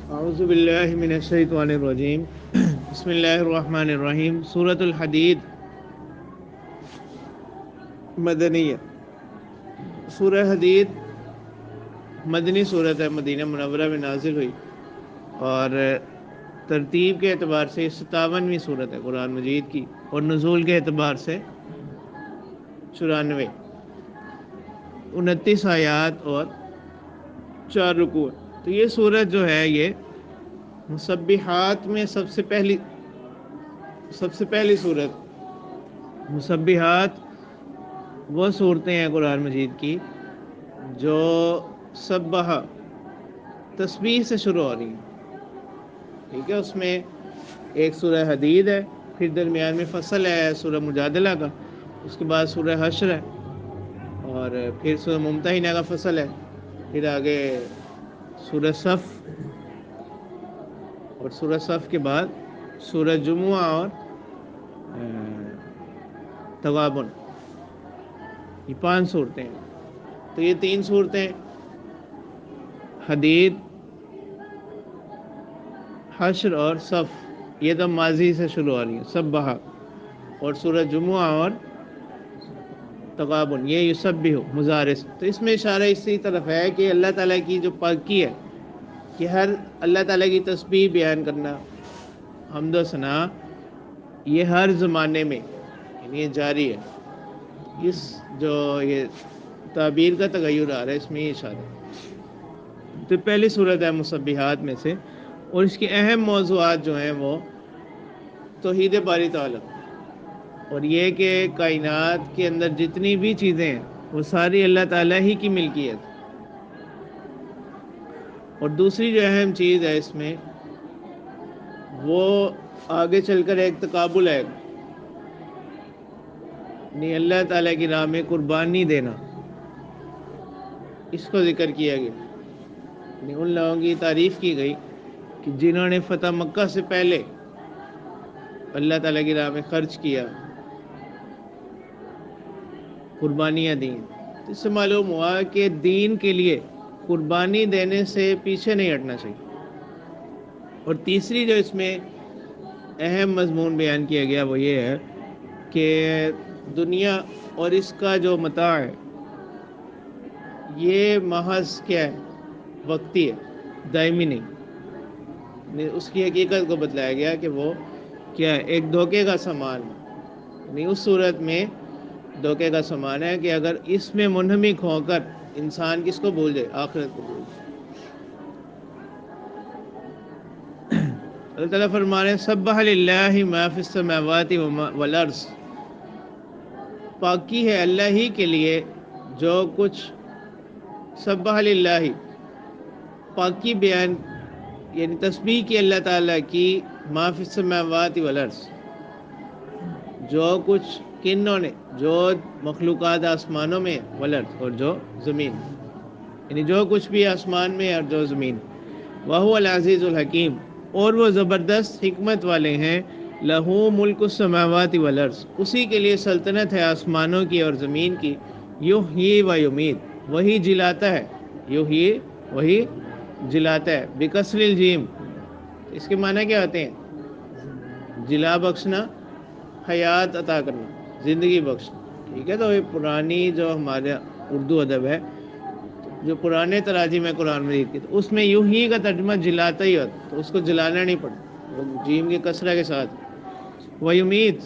اعوذ باللہ من الشیطان الرجیم بسم اللہ الرحمن الرحیم سورۃ الحدید مدنیہ۔ سورہ حدید مدنی صورت ہے، مدینہ منورہ میں نازل ہوئی، اور ترتیب کے اعتبار سے 57ویں صورت ہے قرآن مجید کی، اور نزول کے اعتبار سے 94، 29 آیات اور 4 رکوع ہے۔ تو یہ صورت جو ہے یہ مسبحات میں سب سے پہلی صورت۔ مسبحات وہ صورتیں ہیں قرآن مجید کی جو سبح تسبیح سے شروع ہو رہی ہیں، ٹھیک ہے۔ اس میں ایک سورہ حدید ہے، پھر درمیان میں فصل ہے سورہ مجادلہ کا، اس کے بعد سورہ حشر ہے، اور پھر سورہ ممتحنہ کا فصل ہے، پھر آگے سورہ صف، اور سورہ صف کے بعد سورہ جمعہ اور تغابن۔ یہ 5 صورتیں ہیں۔ تو یہ 3 صورتیں حدید، حشر اور صف یہ تو ماضی سے شروع ہو رہی ہیں، سبحہ، اور سورہ جمعہ اور تغابن یہ یسبح مضارع۔ تو اس میں اشارہ اسی طرف ہے کہ اللہ تعالیٰ کی جو پاکی ہے، کہ ہر اللہ تعالیٰ کی تسبیح بیان کرنا، حمد و ثنا، یہ ہر زمانے میں یعنی یہ جاری ہے۔ اس جو یہ تعبیر کا تغیر آ رہا ہے اس میں یہ اشارہ ہے۔ تو پہلی صورت ہے مسبحات میں سے، اور اس کے اہم موضوعات جو ہیں وہ توحید باری تعالیٰ، اور یہ کہ کائنات کے اندر جتنی بھی چیزیں ہیں وہ ساری اللہ تعالیٰ ہی کی ملکیت۔ اور دوسری جو اہم چیز ہے اس میں وہ آگے چل کر ایک تقابل ہے، یعنی اللہ تعالیٰ کی راہ میں قربانی دینا، اس کو ذکر کیا گیا۔ یعنی ان لوگوں کی تعریف کی گئی کہ جنہوں نے فتح مکہ سے پہلے اللہ تعالیٰ کی راہ میں خرچ کیا، قربانیاں دیں۔ اس سے معلوم ہوا کہ دین کے لیے قربانی دینے سے پیچھے نہیں ہٹنا چاہیے۔ اور تیسری جو اس میں اہم مضمون بیان کیا گیا وہ یہ ہے کہ دنیا اور اس کا جو متاع ہے یہ محض کیا ہے، وقتی ہے، دائمی نہیں۔ اس کی حقیقت کو بتلایا گیا کہ وہ کیا ہے، ایک دھوکے کا سامان ہے۔ یعنی اس صورت میں دھوکے کا سامان ہے کہ اگر اس میں منہمک ہو کر انسان کس کو بھول جائے، آخرت کو بھول جائے۔ اللہ تعالیٰ فرما رہے ہیں سبح للہ ما فی السماوات والارض، پاکی ہے اللہ ہی کے لیے جو کچھ، سبح للہ پاکی بیان یعنی تسبیح کی اللہ تعالیٰ کی، ما فی السماوات والارض جو کچھ کنوں نے، جو مخلوقات آسمانوں میں، والارض اور جو زمین، یعنی جو کچھ بھی آسمان میں اور جو زمین۔ وَهُوَ الْعَزِيزُ الْحَكِيمُ، اور وہ زبردست حکمت والے ہیں۔ لَهُ مُلْكُ السَّمَاوَاتِ وَالْأَرْضِ، اسی کے لیے سلطنت ہے آسمانوں کی اور زمین کی۔ یحیی و یمیت، وہی جلاتا ہے، یحیی وہی جلاتا ہے، بکسر الجیم، اس کے معنی کیا ہوتے ہیں؟ جلا بخشنا، حیات عطا کرنا، زندگی بخشنا، ٹھیک ہے۔ تو یہ پرانی جو ہمارا اردو ادب ہے، جو پرانے تراجم ہے قرآن مجید کی، تو اس میں یوں ہی کا ترجمہ جلاتا ہی ہوتا، تو اس کو جلانا نہیں پڑتا، جیم کے کسرہ کے ساتھ۔ وَيُمِيت،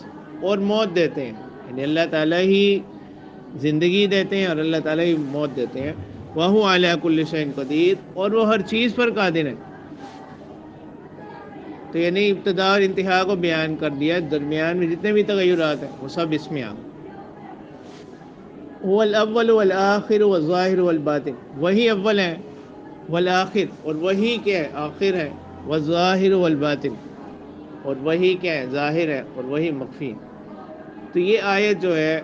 اور موت دیتے ہیں، یعنی اللہ تعالیٰ ہی زندگی دیتے ہیں اور اللہ تعالیٰ ہی موت دیتے ہیں۔ وَهُوَ عَلَىٰ كُلِّ شَيْءٍ قَدِيرٌ، اور وہ ہر چیز پر قادر ہے۔ تو یعنی ابتدا اور انتہا کو بیان کر دیا، درمیان میں جتنے بھی تغیرات ہیں وہ سب اس میں آ گئے۔ هو الاول والآخر والظاہر والباطن، وہی اول ہے، والآخر، اور وہی کیا ہے، آخر ہے، والظاہر والباطن، اور وہی کیا ہے، ظاہر ہے اور وہی مخفی ہے۔ تو یہ آیت جو ہے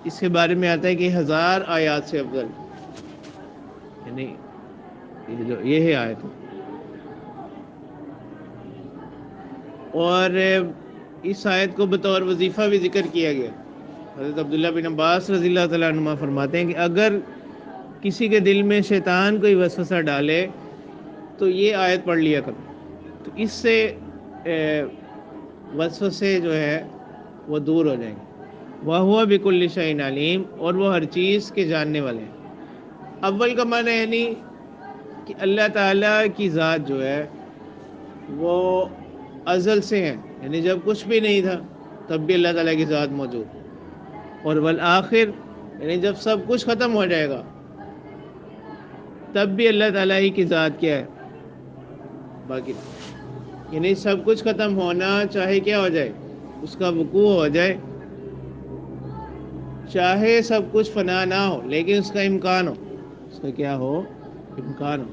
اس کے بارے میں آتا ہے کہ 1000 آیات سے افضل، یعنی یہ ہے آیت۔ اور اس آیت کو بطور وظیفہ بھی ذکر کیا گیا۔ حضرت عبداللہ بن عباس رضی اللہ تعالیٰ عنہما فرماتے ہیں کہ اگر کسی کے دل میں شیطان کوئی وسوسہ ڈالے تو یہ آیت پڑھ لیا کرو، تو اس سے وسوسے جو ہے وہ دور ہو جائیں گے۔ وَهُوَ بِكُلِّ شَيْءٍ عَلِيمٌ، اور وہ ہر چیز کے جاننے والے ہیں۔ اول کا معنی یعنی کہ اللہ تعالیٰ کی ذات جو ہے وہ ازل سے ہے، یعنی جب کچھ بھی نہیں تھا تب بھی اللہ تعالیٰ کی ذات موجود، اور والآخر یعنی جب سب کچھ ختم ہو جائے گا تب بھی اللہ تعالیٰ ہی کی ذات کیا ہے، باقی، یعنی سب کچھ ختم ہونا چاہے کیا ہو جائے، اس کا وقوع ہو جائے، چاہے سب کچھ فنا نہ ہو لیکن اس کا امکان ہو، اس کا کیا ہو، امکان ہو،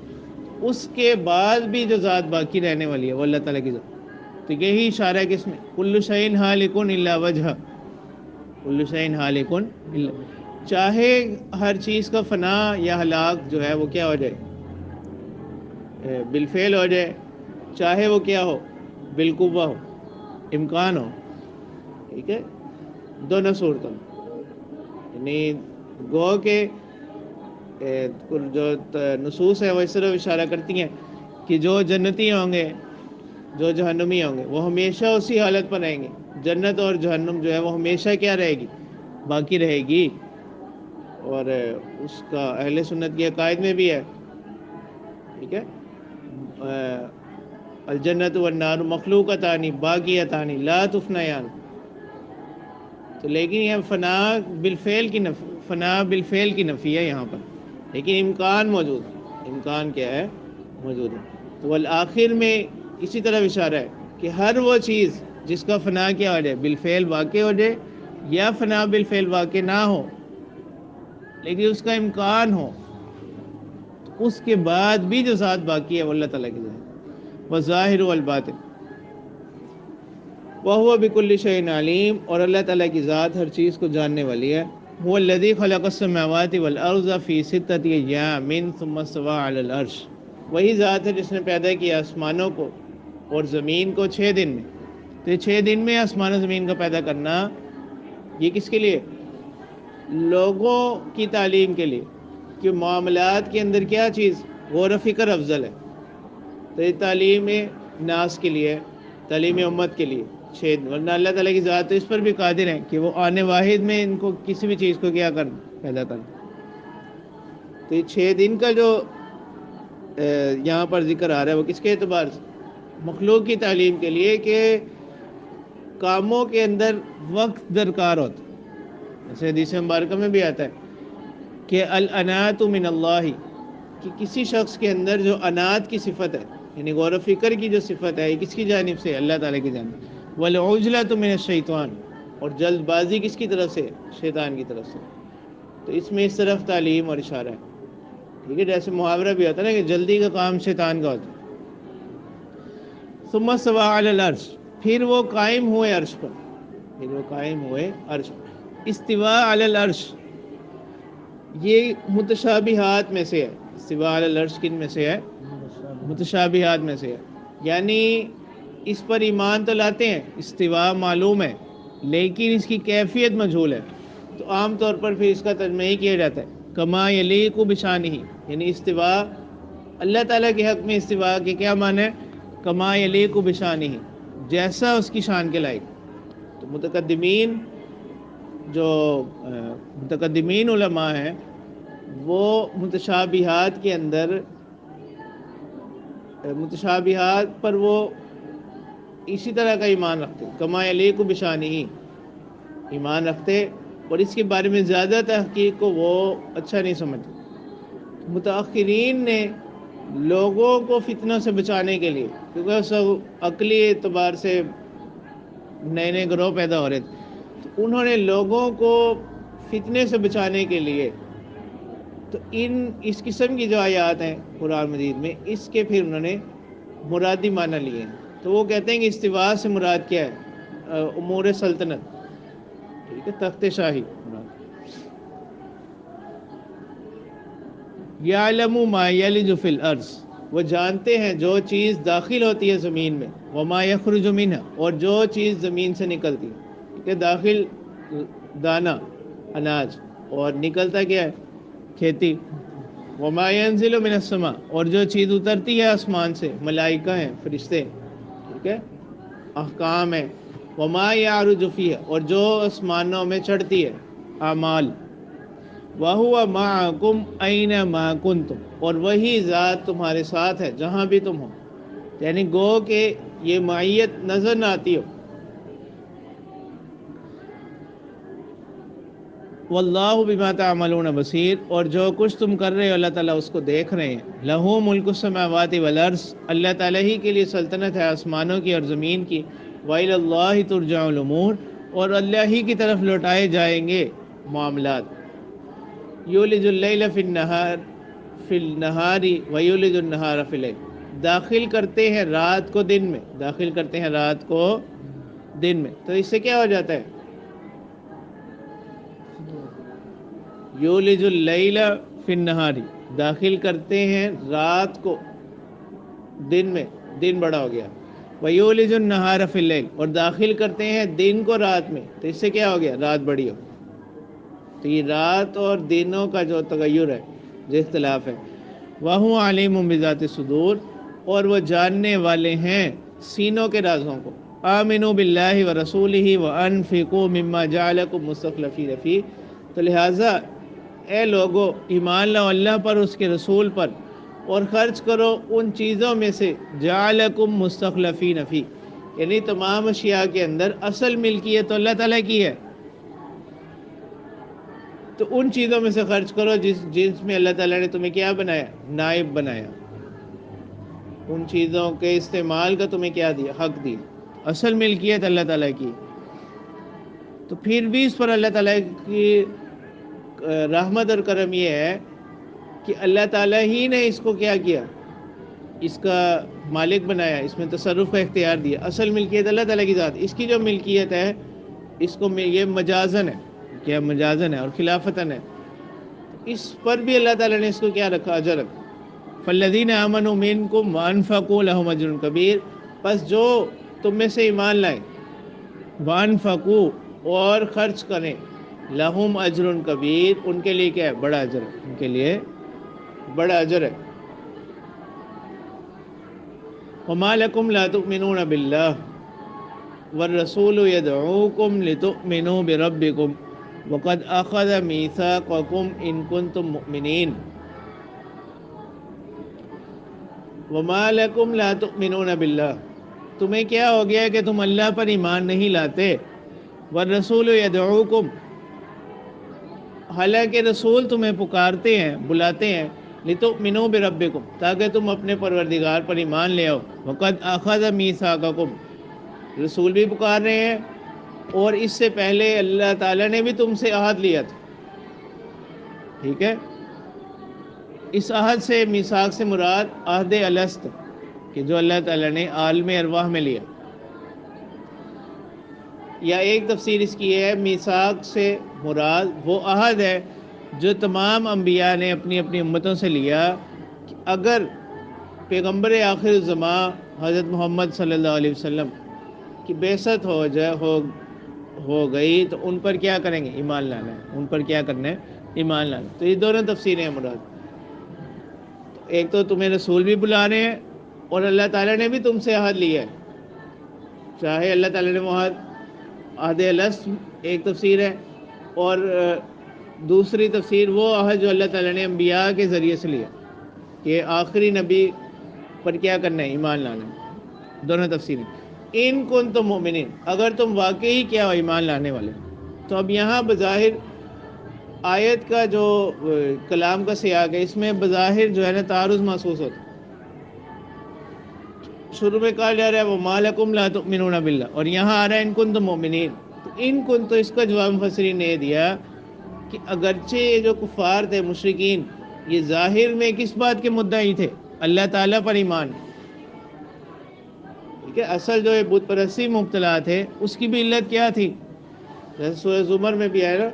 اس کے بعد بھی جو ذات باقی رہنے والی ہے وہ اللہ تعالیٰ کی ذات۔ تو یہی اشارہ ہے کس میں، کل شیء ہالک الا وجہ، کل شیء ہالک الا، چاہے ہر چیز کا فنا یا ہلاک جو ہے وہ کیا ہو جائے، بالفعل ہو جائے، چاہے وہ کیا ہو، بالقوہ ہو، امکان ہو، ٹھیک ہے، دونوں صورتوں میں، یعنی گو کہ جو نصوص ہیں وہ اس طرح اشارہ کرتی ہیں کہ جو جنتی ہوں گے، جو جہنمی ہوں گے، وہ ہمیشہ اسی حالت پر رہیں گے۔ جنت اور جہنم جو ہے وہ ہمیشہ کیا رہے گی، باقی رہے گی، اور اس کا اہل سنت کے عقائد میں بھی ہے، ٹھیک ہے، الجنت والنار مخلوقتان باقیتان لا تفنیان، تو لیکن یہ فنا بالفعل کی نفی ہے یہاں پر، لیکن امکان موجود ہے، امکان کیا ہے، موجود ہے۔ تو والآخر میں اسی طرح اشارہ ہے کہ ہر وہ چیز جس کا فنا کیا ہو جائے، بالفعل واقع ہو جائے، یا فنا بالفعل واقع نہ ہو لیکن اس کا امکان ہو، تو اس کے بعد بھی جو ذات باقی ہے وہ اللہ تعالیٰ کی ذات، والظاہر والباطن، وَهُوَ بِكُلِّ شَيْءٍ عَلِيمٌ، اور اللہ تعالیٰ کی ذات ہر چیز کو جاننے والی ہے۔ هُوَ الَّذِي خَلَقَ السَّمَاوَاتِ وَالْأَرْضَ فِي سِتَّةِ أَيَّامٍ ثُمَّ اسْتَوَىٰ عَلَى الْعَرْشِ، وہی ذات ہے جس نے پیدا کیا آسمانوں کو اور زمین کو 6 دن میں۔ تو یہ 6 دن میں آسمان و زمین کا پیدا کرنا یہ کس کے لیے، لوگوں کی تعلیم کے لیے، کہ معاملات کے اندر کیا چیز غور و فکر افضل ہے، تو یہ تعلیم ناس کے لیے، تعلیم امت کے لیے 6 دن، ورنہ اللہ تعالیٰ کی ذات تو اس پر بھی قادر ہے کہ وہ آنے واحد میں ان کو کسی بھی چیز کو کیا کر پیدا کر۔ تو یہ 6 دن کا جو یہاں پر ذکر آ رہا ہے وہ کس کے اعتبار سے، مخلوق کی تعلیم کے لیے کہ کاموں کے اندر وقت درکار ہوتا ہے، جیسے حدیث مبارکہ میں بھی آتا ہے کہ الانات من اللہ، کہ کسی شخص کے اندر جو انات کی صفت ہے، یعنی غور و فکر کی جو صفت ہے، یہ کس کی جانب سے، اللہ تعالیٰ کی جانب، والعجلۃ من الشیطان، اور جلد بازی کس کی طرف سے، شیطان کی طرف سے۔ تو اس میں اس طرف تعلیم اور اشارہ ہے، ٹھیک ہے، جیسے محاورہ بھی ہوتا ہے نا کہ جلدی کا کام شیطان کا ہوتا ہے۔ ثم استوى علی العرش، پھر وہ قائم ہوئے عرش پر، پھر وہ قائم ہوئے عرش پر۔ استواء علی العرش یہ متشابہات میں سے ہے، استواء علی العرش کن میں سے ہے، متشابہات میں سے ہے، یعنی اس پر ایمان تو لاتے ہیں، استواء معلوم ہے لیکن اس کی کیفیت مجہول ہے، تو عام طور پر پھر اس کا ترجمہ ہی کیا جاتا ہے کما یلیق بشانہ، یعنی استواء اللہ تعالیٰ کے حق میں استواء کے کیا معنی ہے، کما یلیق بشانہ، جیسا اس کی شان کے لائق۔ تو متقدمین علماء ہیں وہ متشابہات کے اندر، متشابہات پر وہ اسی طرح کا ایمان رکھتے، کما یلیق بشانہ ایمان رکھتے، اور اس کے بارے میں زیادہ تحقیق کو وہ اچھا نہیں سمجھتے۔ متاخرین نے لوگوں کو فتنوں سے بچانے کے لیے، کیونکہ سب عقلی اعتبار سے نئے نئے گروہ پیدا ہو رہے تھے، تو انہوں نے لوگوں کو فتنے سے بچانے کے لیے تو اس قسم کی جو آیات ہیں قرآن مجید میں، اس کے پھر انہوں نے مرادی معنی لیے ہیں۔ تو وہ کہتے ہیں کہ استواء سے مراد کیا ہے، امور سلطنت، ٹھیک ہے، تخت شاہی مراد۔ یعلم ما یلج فی الارض، وہ جانتے ہیں جو چیز داخل ہوتی ہے زمین میں، وما یخرج منہا، اور جو چیز زمین سے نکلتی ہے، ٹھیک ہے، داخل دانہ اناج اور نکلتا کیا ہے، کھیتی، وما ينزل من السماء، اور جو چیز اترتی ہے آسمان سے، ملائکہ ہیں، فرشتے، ٹھیک ہے، احکام ہیں، وما يعرج فيها، اور جو آسمانوں میں چڑھتی ہے، اعمال، وَهُوَ مَعَكُمْ أَيْنَمَا كُنْتُمْ، اور وہی ذات تمہارے ساتھ ہے جہاں بھی تم ہو، یعنی گو کہ یہ معیت نظر نہ آتی ہو۔ واللہ بما تعملون بصیر، اور جو کچھ تم کر رہے ہو اللہ تعالیٰ اس کو دیکھ رہے ہیں۔ لہو ملک السماوات والارض، اللہ تعالیٰ ہی کے لیے سلطنت ہے آسمانوں کی اور زمین کی۔ وإلی اللہ ترجع الامور، اور اللہ ہی کی طرف لوٹائے جائیں گے معاملات۔ یولج اللیل فی النہار ویولج النہار فی اللیل، داخل کرتے ہیں رات کو دن میں، داخل کرتے ہیں رات کو دن میں، تو اس سے کیا ہو جاتا ہے؟ یولج اللیل فی النہار، داخل کرتے ہیں رات کو دن میں، دن بڑا ہو گیا۔ ویولج النہار فی اللیل، اور داخل کرتے ہیں دن کو رات میں، تو اس سے کیا ہو گیا؟ رات بڑی ہو۔ تو یہ رات اور دنوں کا جو تغیر ہے، جو اختلاف ہے۔ وَهُوَ عَلِيمٌ بِذَاتِ الصُّدُورِ، اور وہ جاننے والے ہیں سینوں کے رازوں کو۔ آمنوا باللہ ورسولہ وانفقوا مما جعلکم مستخلفین فیہ، تو لہٰذا اے لوگو ایمان لاؤ اللہ پر، اس کے رسول پر، اور خرچ کرو ان چیزوں میں سے جعلکم مستخلفین فیہ، یعنی تمام اشیاء کے اندر اصل ملکیت تو اللہ تعالیٰ کی ہے، تو ان چیزوں میں سے خرچ کرو جس میں اللہ تعالیٰ نے تمہیں کیا بنایا؟ نائب بنایا۔ ان چیزوں کے استعمال کا تمہیں کیا دیا؟ حق دیا، اصل ملکیت اللہ تعالیٰ کی۔ تو پھر بھی اس پر اللہ تعالیٰ کی رحمت اور کرم یہ ہے کہ اللہ تعالیٰ ہی نے اس کو کیا کیا؟ اس کا مالک بنایا، اس میں تصرف کا اختیار دیا۔ اصل ملکیت اللہ تعالیٰ کی ذات، اس کی جو ملکیت ہے اس کو یہ مجازن ہے، کیا مجازن ہے اور خلافتن ہے، اس پر بھی اللہ تعالیٰ نے اس کو کیا رکھا؟ اجر رکھا۔ فالذین آمنوا منکم وانفقوا لهم اجر کبیر، پس جو تم میں سے ایمان لائیں، وانفقوا، اور خرچ کریں، لہم اجر کبیر، ان کے لیے کیا ہے؟ بڑا اجر ہے، ان کے لیے بڑا اجر ہے۔ وما لکم لا تؤمنون باللہ والرسول يدعوكم لتؤمنوا بربكم وقد اخذ میثاقکم ان کنتم مؤمنین۔ وما لکم لا تؤمنون باللہ، تمہیں کیا ہو گیا کہ تم اللہ پر ایمان نہیں لاتے؟ والرسول يدعوكم، حالانکہ رسول تمہیں پکارتے ہیں، بلاتے ہیں، لتؤمنوا بربکم، تاکہ تم اپنے پروردگار پر ایمان لے آؤ۔ وقد اخذ میثاقکم، رسول بھی پکار رہے ہیں، اور اس سے پہلے اللہ تعالیٰ نے بھی تم سے عہد لیا تھا، ٹھیک ہے؟ اس عہد سے، میثاق سے مراد عہد الست، کہ جو اللہ تعالیٰ نے عالم ارواح میں لیا، یا ایک تفسیر اس کی ہے میثاق سے مراد وہ عہد ہے جو تمام انبیاء نے اپنی اپنی امتوں سے لیا، کہ اگر پیغمبر آخر الزمان حضرت محمد صلی اللہ علیہ وسلم کی بعثت ہو گئی تو ان پر کیا کریں گے؟ ایمان لانا ہے، ان پر کیا کرنا ہے؟ ایمان لانا۔ تو یہ دونوں تفسیریں ہیں مراد، ایک تو تمہیں رسول بھی بلا رہے ہیں، اور اللہ تعالیٰ نے بھی تم سے عہد لیا ہے، چاہے اللہ تعالیٰ نے وہ عہد الست ایک تفسیر ہے، اور دوسری تفسیر وہ عہد جو اللہ تعالیٰ نے انبیاء کے ذریعے سے لیا، کہ آخری نبی پر کیا کرنا ہے؟ ایمان لانا ہے۔ دونوں تفسیریں۔ ان کنتم مؤمنین، اگر تم واقعی کیا ہو ایمان لانے والے۔ تو اب یہاں بظاہر آیت کا جو کلام کا سیاق ہے، اس میں بظاہر جو ہے نا تعارض محسوس ہوتا ہے۔ شروع میں کہا جا رہا ہے وما لکم لا تؤمنون باللہ، اور یہاں آ رہا ہے ان کنتم مؤمنین۔ تو ان کن، تو اس کا جواب مفسرین نے دیا کہ اگرچہ یہ جو کفار تھے، مشرکین، یہ ظاہر میں کس بات کے مدعی تھے؟ اللہ تعالیٰ پر ایمان، ٹھیک ہے؟ اصل جو بت پرستی مبتلا تھے، اس کی بھی علت کیا تھی؟ جیسے سورہ زمر میں بھی آیا نا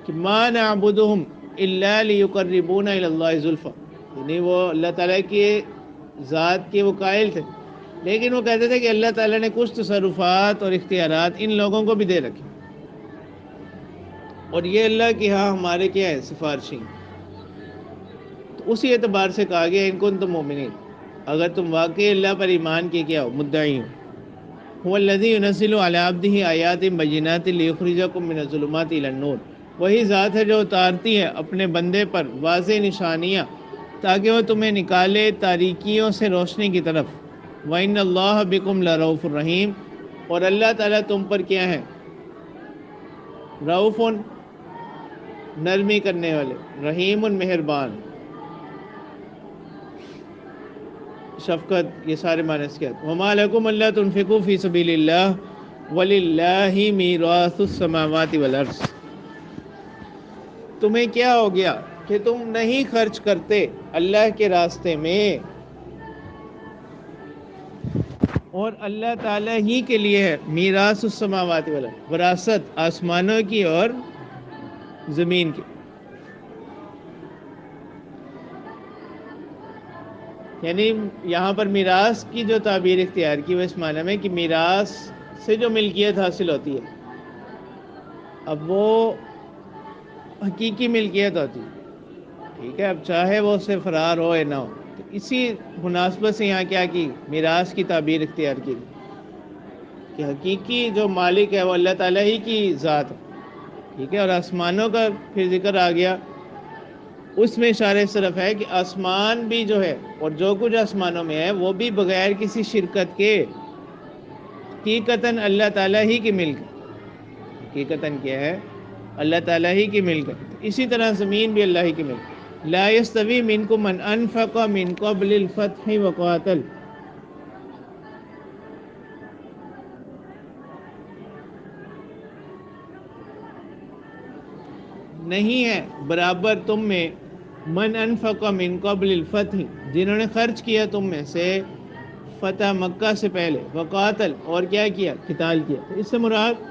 کہ ما نعبدہم الا لیقربونا الی اللہ زلفی، یعنی وہ اللہ تعالیٰ کی ذات کے وہ قائل تھے، لیکن وہ کہتے تھے کہ اللہ تعالیٰ نے کچھ تصرفات اور اختیارات ان لوگوں کو بھی دے رکھے، اور یہ اللہ کی ہاں ہمارے کیا ہے؟ سفارشی۔ تو اسی اعتبار سے کہا گیا ان کنتم مومنین، اگر تم واقعی اللہ پر ایمان کے کیا ہو، مدعی ہو۔ هو الذی ينزل علی عبدہ آیات بینات لیخرجکم من الظلمات الی النور، وہی ذات ہے جو اتارتی ہے اپنے بندے پر واضح نشانیاں تاکہ وہ تمہیں نکالے تاریکیوں سے روشنی کی طرف۔ وَإِنَّ اللَّهَ بِكُمْ لَرَؤُوفٌ رَحِيمٌ، اور اللہ تعالیٰ تم پر کیا ہے، رؤوف، نرمی کرنے والے، رحیم، مہربان، شفقت، یہ سارے معنی اس کے ہیں۔ وَمَا لَكُمْ أَلَّا تُنْفِقُوا فِي سَبِيلِ اللَّهِ وَلِلَّهِ مِيرَاثُ السَّمَاوَاتِ وَالْأَرْضِ، تمہیں کیا ہو گیا کہ تم نہیں خرچ کرتے اللہ کے راستے میں، اور اللہ تعالیٰ ہی کے لیے ہے میراث السماوات والارض، وراثت آسمانوں کی اور زمین کی۔ یعنی یہاں پر میراث کی جو تعبیر اختیار کی وہ اس معنی میں کہ میراث سے جو ملکیت حاصل ہوتی ہے، اب وہ حقیقی ملکیت ہوتی ہے، ٹھیک ہے، اب چاہے وہ اس سے فرار ہو یا نہ ہو، تو اسی مناسبت سے یہاں کیا کی، میراث کی تعبیر اختیار کی کہ حقیقی جو مالک ہے وہ اللہ تعالیٰ ہی کی ذات ہے، ٹھیک ہے۔ اور آسمانوں کا پھر ذکر آ گیا، اس میں اشارہ اس طرف ہے کہ آسمان بھی جو ہے اور جو کچھ آسمانوں میں ہے وہ بھی بغیر کسی شرکت کے حقیقتاً اللہ تعالیٰ ہی کی ملک ہے، حقیقتاً کیا ہے، اللہ تعالیٰ ہی کی ملک ہے۔ اسی طرح زمین بھی اللہ ہی کی ملک ہے۔ لا یستوی منکم من انفق من قبل الفتح وقاتل، نہیں ہے برابر تم میں، من انفق من قبل الفتح، جنہوں نے خرچ کیا تم میں سے فتح مکہ سے پہلے، وقاتل، اور کیا کیا، قتال کیا۔ تو اس سے مراد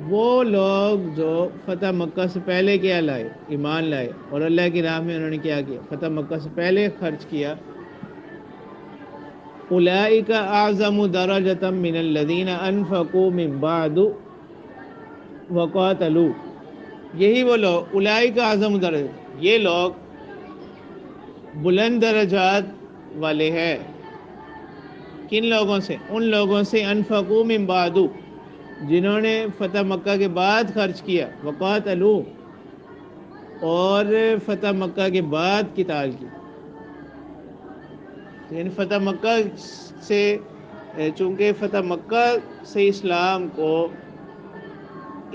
وہ لوگ جو فتح مکہ سے پہلے کیا لائے، ایمان لائے، اور اللہ کی راہ میں انہوں نے کیا کیا، فتح مکہ سے پہلے خرچ کیا، اولئک اعظم درجۃ من الذین انفقوا من بعد وقاتلوا، یہی وہ لوگ، اولئک اعظم درجۃ، یہ لوگ بلند درجات والے ہیں، کن لوگوں سے، ان لوگوں سے، انفقوا من بعد، جنہوں نے فتح مکہ کے بعد خرچ کیا، وقاتلوا، اور فتح مکہ کے بعد قتال کی۔ یعنی فتح مکہ سے، چونکہ فتح مکہ سے اسلام کو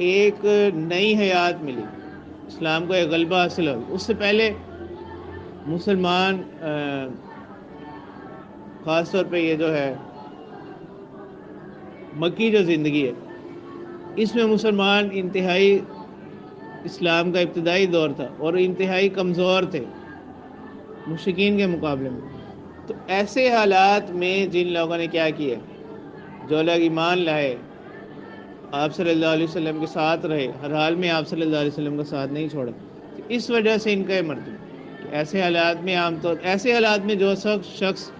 ایک نئی حیات ملی، اسلام کو ایک غلبہ حاصل ہو، اس سے پہلے مسلمان خاص طور پہ یہ جو ہے مکی جو زندگی ہے، اس میں مسلمان انتہائی، اسلام کا ابتدائی دور تھا اور انتہائی کمزور تھے مشرکین کے مقابلے میں۔ تو ایسے حالات میں جن لوگوں نے کیا کیا، جو لوگ ایمان لائے، آپ صلی اللہ علیہ وسلم کے ساتھ رہے، ہر حال میں آپ صلی اللہ علیہ وسلم کا ساتھ نہیں چھوڑا، تو اس وجہ سے ان کا یہ مرتبہ کہ ایسے حالات میں ایسے حالات میں جو شخص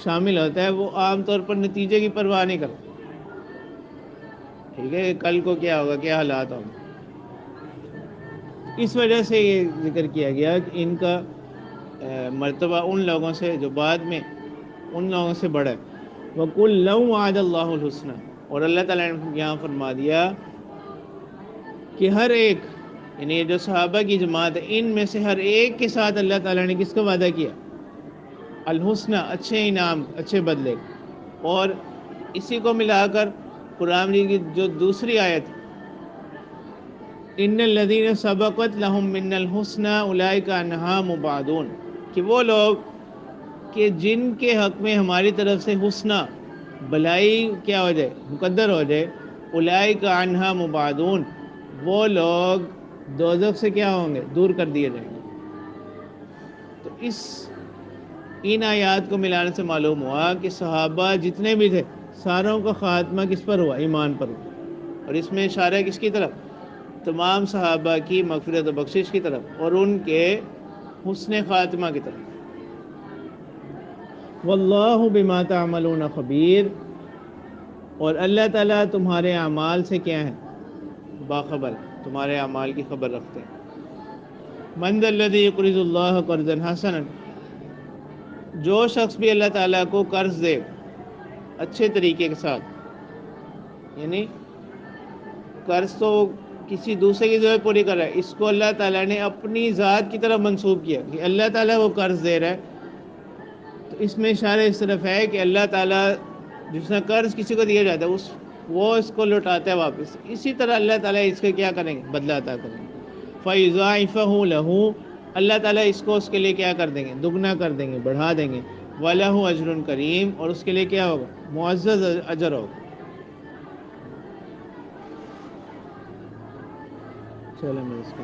شامل ہوتا ہے وہ عام طور پر نتیجے کی پرواہ نہیں کرتا، ٹھیک ہے، کل کو کیا ہوگا، کیا حالات ہوں گے، اس وجہ سے یہ ذکر کیا گیا کہ ان کا مرتبہ ان لوگوں سے جو بعد میں ان لوگوں سے بڑا ہے۔ وَكُلًّا وَعَدَ اللَّهُ الْحُسْنَى، اور اللہ تعالیٰ نے یہاں فرما دیا کہ ہر ایک، یعنی یہ جو صحابہ کی جماعت ہے، ان میں سے ہر ایک کے ساتھ اللہ تعالیٰ نے کس کا وعدہ کیا، الحسنہ، اچھے انعام، اچھے بدلے۔ اور اسی کو ملا کر قرآن مجید کی جو دوسری آیت، ان الذین سبقت لہم من الحسنى اولئک عنہا مبعدون، کہ وہ لوگ کہ جن کے حق میں ہماری طرف سے حسنہ، بھلائی کیا ہو جائے، مقدر ہو جائے، اولئک عنہا مبعدون، وہ لوگ دوزخ سے کیا ہوں گے، دور کر دیے جائیں گے۔ تو ان آیات کو ملانے سے معلوم ہوا کہ صحابہ جتنے بھی تھے ساروں کا خاتمہ کس پر ہوا، ایمان پر ہوا، اور اس میں اشارہ کس کی طرف، تمام صحابہ کی مغفرت و بخشش کی طرف اور ان کے حسن خاتمہ کی طرف۔ واللہ بما تعملون خبیر، اور اللہ تعالیٰ تمہارے اعمال سے کیا ہے، باخبر، تمہارے اعمال کی خبر رکھتے ہیں۔ من ذا الذی یقرض اللہ قرضا حسنا، جو شخص بھی اللہ تعالیٰ کو قرض دے اچھے طریقے کے ساتھ، یعنی قرض تو کسی دوسرے کی ضرورت پوری کر رہا ہے، اس کو اللہ تعالیٰ نے اپنی ذات کی طرف منسوب کیا کہ اللہ تعالیٰ وہ قرض دے رہا ہے، تو اس میں اشارہ اس طرف ہے کہ اللہ تعالیٰ جس نے قرض کسی کو دیا جاتا ہے وہ اس کو لوٹاتا ہے واپس، اسی طرح اللہ تعالیٰ اس کا کیا کریں گے؟ بدلہ عطا کریں گے۔ فَيُضَاعِفَهُ لَهُ، اللہ تعالیٰ اس کو اس کے لیے کیا کر دیں گے؟ دگنا کر دیں گے، بڑھا دیں گے۔ وَلَهُ أَجْرٌ کریم، اور اس کے لیے کیا ہوگا؟ معزز اجر ہوگا۔ چلو میں اس کو